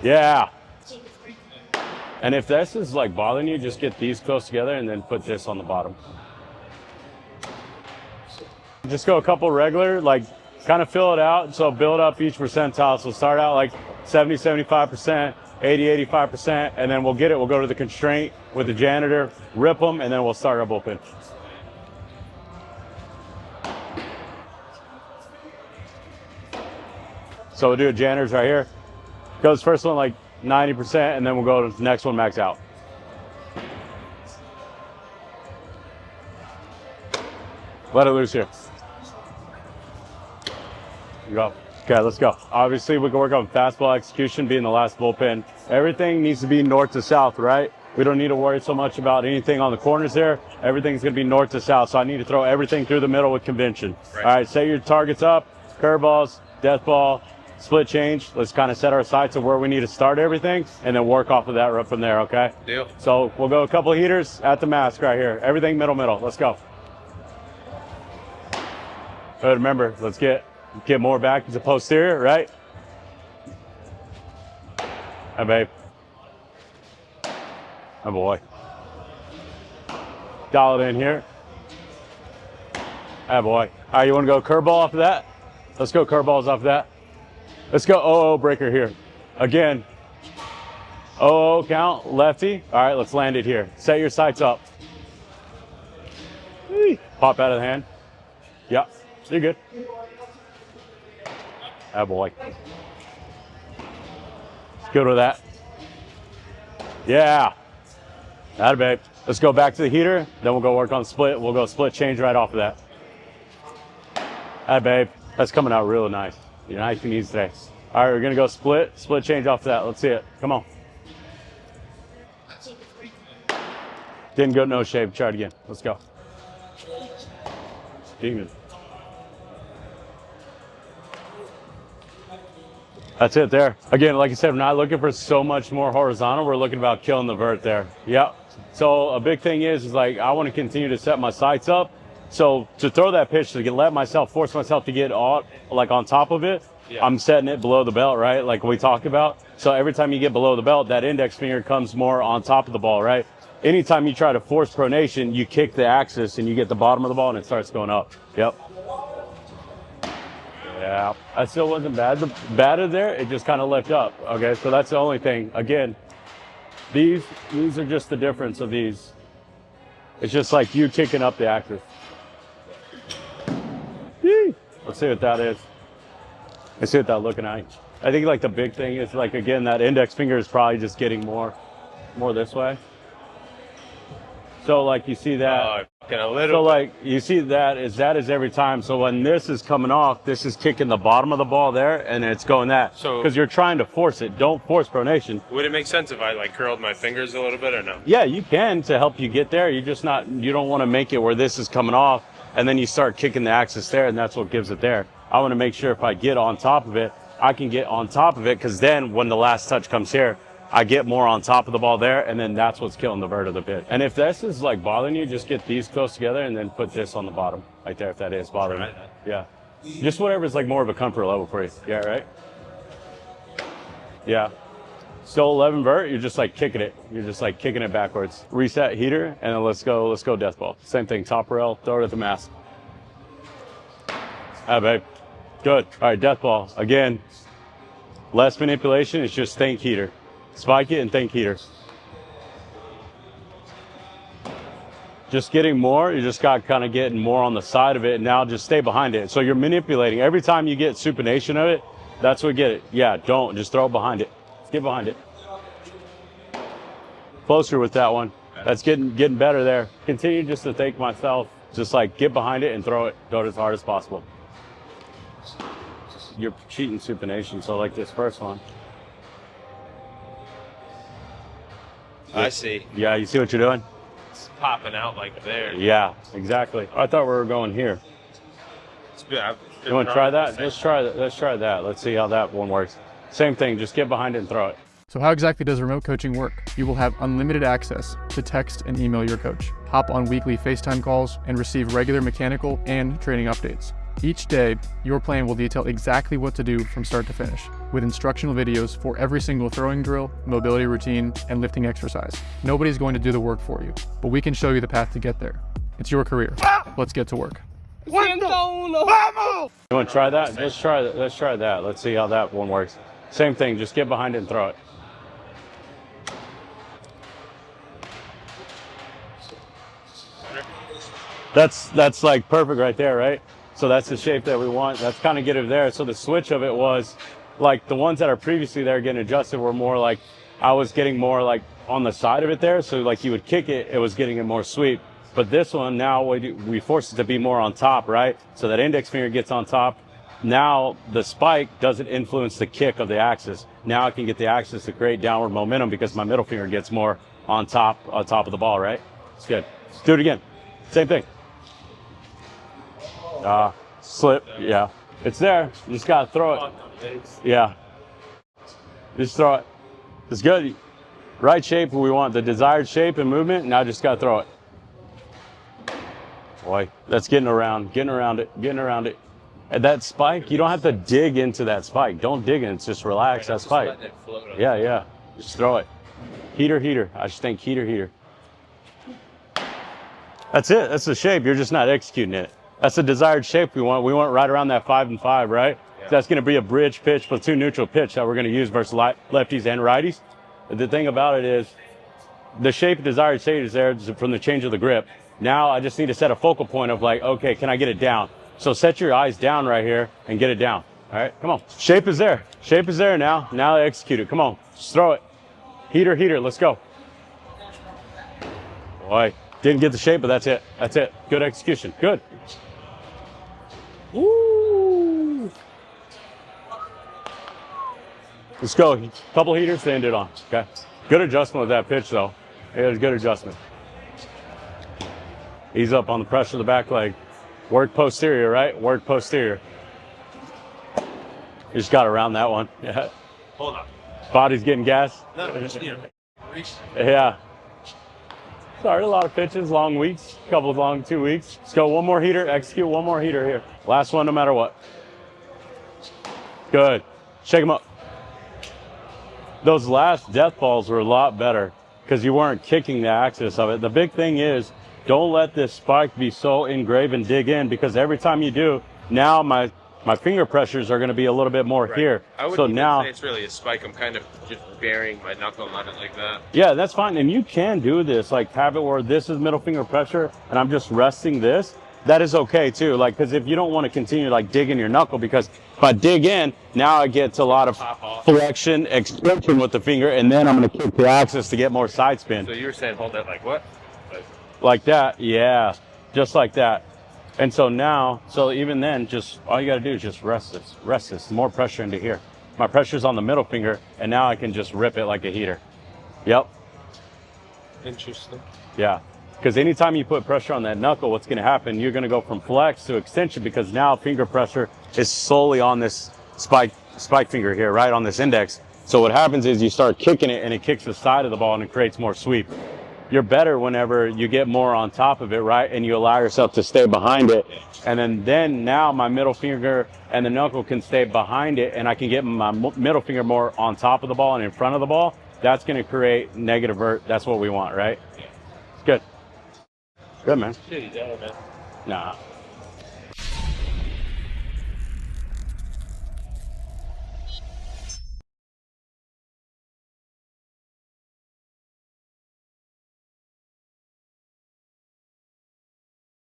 Yeah. And if this is like bothering you, just get these close together and then put this on the bottom. Just go a couple regular, like kind of fill it out. So build up each percentile. So start out like 70, 75%, 80, 85%, and then we'll go to the constraint with the janitor, rip them, and then we'll start our bullpen. So we'll do a janitor's right here. Goes first one like 90%, and then we'll go to the next one max out. Let it loose here. You go. Okay, let's go. Obviously, we can work on fastball execution being the last bullpen. Everything needs to be north to south, right? We don't need to worry so much about anything on the corners there. Everything's going to be north to south, so I need to throw everything through the middle with convention. Right. All right, set your targets up, curveballs, death ball, split change. Let's kind of set our sights of where we need to start everything and then work off of that right from there, okay? Deal. So we'll go a couple of heaters at the mask right here. Everything middle. Let's go. Good, remember, let's get more back to the posterior, right? Hi, babe. Oh, boy. Dial it in here. Oh, boy. All right, you want to go curveball off of that? Let's go curveballs off of that. Let's go 0-0 breaker here. Again, 0-0 count, lefty. All right, let's land it here. Set your sights up. Pop out of the hand. Yep, you're good. Oh, boy. Good with that. Yeah. Atta babe. Let's go back to the heater. Then we'll go work on split. We'll go split change right off of that. Atta babe. That's coming out really nice. You're nice and easy today. All right, we're going to go split change off of that. Let's see it. Come on. Didn't go no shave. Try it again. Let's go. Demon. That's it there. Again, like I said, we're not looking for so much more horizontal. We're looking about killing the vert there. Yep. So a big thing is like I want to continue to set my sights up. So to throw that pitch, to force myself to get on, like on top of it, yeah. I'm setting it below the belt, right? Like we talked about. So every time you get below the belt, that index finger comes more on top of the ball, right? Anytime you try to force pronation, you kick the axis and you get the bottom of the ball and it starts going up. Yep. Yeah, that still wasn't bad. The batter there, it just kind of left up. Okay, so that's the only thing. Again, these are just the difference of these. It's just like you kicking up the axis. Let's see what that is. Let's see what that looking like. I think like the big thing is like, again, that index finger is probably just getting more this way. So like you see that. So like you see that is every time. So when this is coming off, this is kicking the bottom of the ball there, and it's going that. So because you're trying to force it, don't force pronation. Would it make sense if I like curled my fingers a little bit or no? Yeah, you can to help you get there. You don't want to make it where this is coming off, and then you start kicking the axis there, and that's what gives it there. I want to make sure if I get on top of it, I can get on top of it, because then when the last touch comes here, I get more on top of the ball there, and then that's what's killing the vert of the pitch. And if this is like bothering you, just get these close together and then put this on the bottom right there if that is bothering you. Yeah. Just whatever's like more of a comfort level for you. Yeah, right? Yeah. Still 11 vert, you're just like kicking it. You're just like kicking it backwards. Reset heater, and then let's go death ball. Same thing, top rail, throw it at the mask. Ah, babe. Good. All right, death ball. Again, less manipulation, it's just think heater. Spike it and think heater. Just getting more, you just got kind of getting more on the side of it, and now just stay behind it. So you're manipulating. Every time you get supination of it, that's what get it. Yeah, don't, just throw it behind it. Get behind it. Closer with that one. That's getting better there. Continue just to think myself, just like get behind it and throw it as hard as possible. You're cheating supination, so like this first one. I see. Yeah, you see what you're doing? It's popping out like there. Yeah, exactly. I thought we were going here. You want to try that? Let's try that. Let's see how that one works. Same thing, just get behind it and throw it. So how exactly does remote coaching work? You will have unlimited access to text and email your coach, hop on weekly FaceTime calls, and receive regular mechanical and training updates. Each day, your plan will detail exactly what to do from start to finish, with instructional videos for every single throwing drill, mobility routine, and lifting exercise. Nobody's going to do the work for you, but we can show you the path to get there. It's your career. Let's get to work. You want to try that? Let's try that. Let's see how that one works. Same thing, just get behind it and throw it. That's like perfect right there, right? So that's the shape that we want. That's kind of get it there. So the switch of it was like the ones that are previously there getting adjusted were more like I was getting more like on the side of it there. So like you would kick it, it was getting it more sweep. But this one now we force it to be more on top, right? So that index finger gets on top. Now the spike doesn't influence the kick of the axis. Now I can get the axis to create downward momentum because my middle finger gets more on top of the ball, right? It's good. Let's do it again. Same thing. Slip, yeah. It's there. You just gotta throw it. Yeah. Just throw it. It's good. Right shape, we want the desired shape and movement. Now just gotta throw it. Boy, that's getting around it. And that spike, you don't have to dig into that spike. Don't dig in, it's just relax that spike. Yeah. Just throw it. Heater. I just think heater. That's it. That's the shape. You're just not executing it. That's the desired shape we want. We want right around that 5 and 5, right? Yeah. That's going to be a bridge pitch, platoon neutral pitch that we're going to use versus lefties and righties. The thing about it is the shape, desired shape is there from the change of the grip. Now I just need to set a focal point of like, okay, can I get it down? So set your eyes down right here and get it down. All right, come on. Shape is there. Shape is there now. Now execute it. Come on, just throw it. Heater. Let's go. Boy, didn't get the shape, but that's it. That's it. Good execution. Good. Woo! Let's go. Couple heaters to end it on. Okay. Good adjustment with that pitch, though. It was good adjustment. Ease up on the pressure of the back leg. Work posterior, right? Work posterior. You just got around that one. Yeah. Hold on. Body's getting gas. No, Yeah. Sorry, a lot of pitches, long weeks, couple of long 2 weeks. Let's go one more heater, execute one more heater here. Last one no matter what. Good. Shake them up. Those last death balls were a lot better because you weren't kicking the axis of it. The big thing is don't let this spike be so engraved and dig in because every time you do, now my finger pressures are going to be a little bit more here. I would say it's really a spike. I'm kind of just burying my knuckle on it like that. Yeah, that's fine. And you can do this, like have it where this is middle finger pressure and I'm just resting this. That is okay too. Like, because if you don't want to continue like digging your knuckle, because if I dig in, now I get a lot of flexion, extension with the finger, and then I'm going to kick the axis to get more side spin. So you were saying hold that like what? Like that, yeah, just like that. And so now, so even then, just all you got to do is just rest this, more pressure into here. My pressure's on the middle finger, and now I can just rip it like a heater. Yep. Interesting. Yeah, because anytime you put pressure on that knuckle, what's going to happen, you're going to go from flex to extension because now finger pressure is solely on this spike finger here, right, on this index. So what happens is you start kicking it, and it kicks the side of the ball, and it creates more sweep. You're better whenever you get more on top of it, right? And you allow yourself to stay behind it. And then now my middle finger and the knuckle can stay behind it and I can get my middle finger more on top of the ball and in front of the ball. That's going to create negative vert. That's what we want, right? It's good. Good, man. Shit, man. Nah.